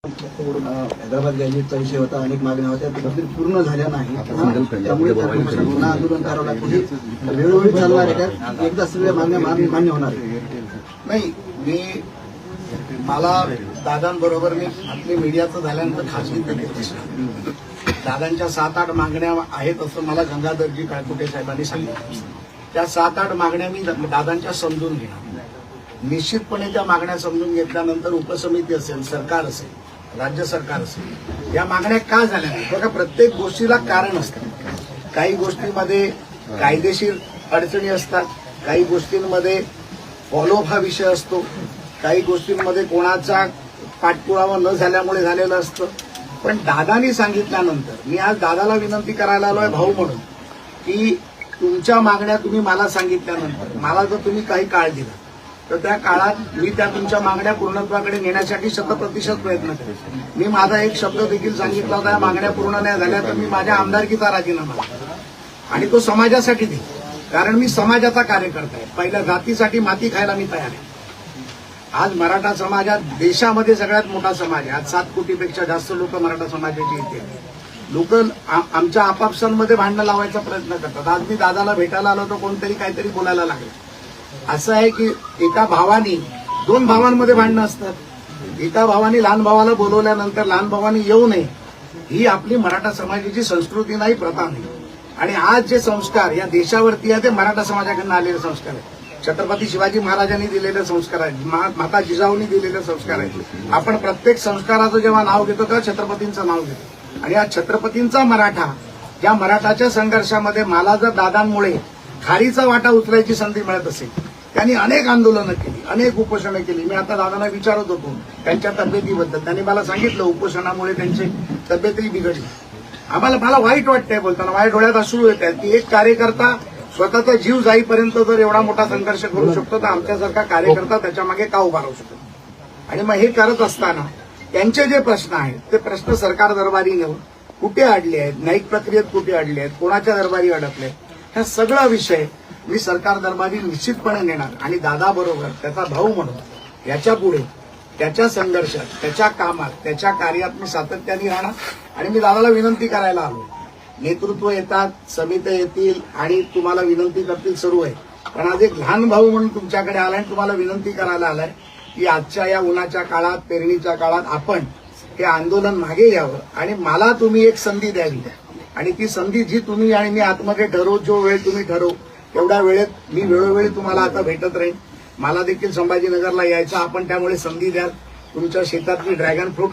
हैदराबाद गॅजेटचा विषय होता, अनेक मागण्या होत्या, त्या पूर्ण झाल्या नाही. त्यामुळे पुन्हा आंदोलन करावं लागतं. वेळोवेळी चालणार आहे का? एकदा सगळ्या मागण्या मान्य होणार आहे? नाही, मला दादांबरोबर मी आपली मीडियाचं झाल्यानंतर खासगी दादांच्या 7-8 मागण्या आहेत असं मला गंगाधरजी काळकुटे साहेबांनी सांगितलं. त्या 7-8 मागण्या मी दादांच्या समजून घेणार. निश्चितपणे त्या मागण्या समजून घेतल्यानंतर उपसमिती असेल, सरकार असेल, राज्य सरकार असेल, या मागण्या का झाल्या नाही? बघा, प्रत्येक गोष्टीला कारण असतं. काही गोष्टींमध्ये कायदेशीर अडचणी असतात, काही गोष्टींमध्ये फॉलोअप हा विषय असतो, काही गोष्टींमध्ये कोणाचा पाठपुरावा न झाल्यामुळे झालेलं असतं. पण दादानी सांगितल्यानंतर मी आज दादाला विनंती करायला आलोय भाऊ म्हणून, की तुमच्या मागण्या तुम्ही मला सांगितल्यानंतर मला जर तुम्ही काही काळ दिला तर त्या काळात मी त्या तुमच्या मागण्या पूर्णत्वाकडे नेण्यासाठी 100% प्रयत्न करेन. मी माझा एक शब्द देखील सांगितला होता, या मागण्या पूर्ण नाही झाल्या तर मी माझ्या आमदारकीचा राजीनामा देईन आणि तो समाजासाठी देईन. कारण मी समाजाचा कार्यकर्ता आहे. पहिल्या जातीसाठी माती खायला मी तयार आहे. आज मराठा समाज हा देशामध्ये सगळ्यात मोठा समाज आहे. आज 7 कोटीपेक्षा जास्त लोक मराठा समाजाचे इथे आहेत. लोक आमच्या आपापसांमध्ये भांडणं लावायचा प्रयत्न करतात. आज मी दादाला भेटायला आलो तर कोणतरी काहीतरी बोलायला लागले. असं आहे की एका भावानी 2 भावांमध्ये भांडणं असतात. एका भावानी लहान भावाला बोलवल्यानंतर लहान भावानी येऊ नये, ही आपली मराठा समाजाची संस्कृती नाही, प्रथा नाही. आणि आज जे संस्कार या देशावरती आहे ते मराठा समाजाकडून आलेले संस्कार आहेत. छत्रपती शिवाजी महाराजांनी दिलेले संस्कार आहेत, माता जिजाऊंनी दिलेले संस्कार आहेत. आपण प्रत्येक संस्काराचं जेव्हा नाव घेतो तेव्हा छत्रपतींचं नाव घेतो. आणि या छत्रपतींचा मराठा, या मराठाच्या संघर्षामध्ये मला जर दादांमुळे खारीचा वाटा उचलायची संधी मिळत असेल, त्यांनी अनेक आंदोलनं केली, अनेक उपोषणं केली. मी आता दादांना विचारत होतो त्यांच्या तब्येतीबद्दल. त्यांनी मला सांगितलं उपोषणामुळे त्यांची तब्येतही बिघडली. मला वाईट वाटतंय बोलताना, माझ्या डोळ्यात अश्रू येत आहेत की एक कार्यकर्ता स्वतःचा जीव जाईपर्यंत जर एवढा मोठा संघर्ष करू शकतो तर आमच्यासारखा कार्यकर्ता त्याच्या मागे का उभा राहू शकतो? आणि मग हे करत असताना त्यांचे जे प्रश्न आहेत ते प्रश्न सरकार दरबारी नेऊन कुठे अडले आहेत, न्यायिक प्रक्रियेत कुठे अडले आहेत, कोणाच्या दरबारी अडकले, हा सगळा विषय मी सरकार दरबारी निश्चितपणे नेणार. आणि दादाबरोबर त्याचा भाऊ म्हणून याच्या पुढे त्याच्या संघर्षात, त्याच्या कामात, त्याच्या कार्यात मी सातत्याने राहणार. आणि मी दादाला विनंती करायला आलो, नेतृत्व येतात, समिती येतील आणि तुम्हाला विनंती करतील, सर्व आहे. पण आज एक लहान भाऊ म्हणून तुमच्याकडे आलाय आणि तुम्हाला विनंती करायला आलाय की आजच्या या उन्हाच्या काळात, पेरणीच्या काळात आपण हे आंदोलन मागे घ्यावं आणि मला तुम्ही एक संधी द्यावी. आणि ती संधी जी तुम्ही आणि मी आतमध्ये ठरवू, जो वेळ तुम्ही ठरवू तेवढ्या वेळेत मी वेळोवेळी तुम्हाला आता भेटत राहीन. मला देखील संभाजीनगरला यायचं, आपण त्यामुळे संधी द्याल. तुमच्या शेतातली ड्रॅगन फ्रूट